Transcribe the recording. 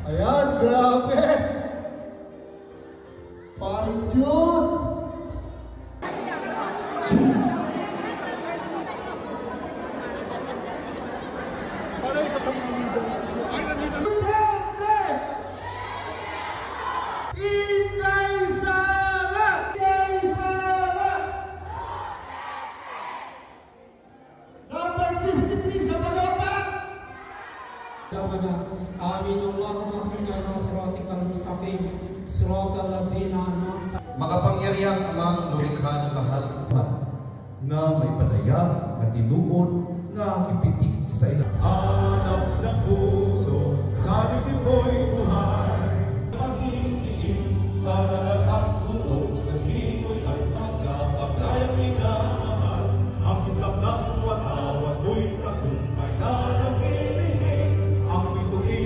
Ayan, grabe! Paring June! Parang isa sa mga leader. Ay, nandito! Duterte! Inday Sara! Inday Sara! Number 53 sa Balotan! Amin Allahumma ahdina ila siratikal mustaqim siratal ladzina an'amta. Makapangyarihang Amang lumikha ng lahat na may padayag at tinuod na kipitik sa ilang hanap ng puso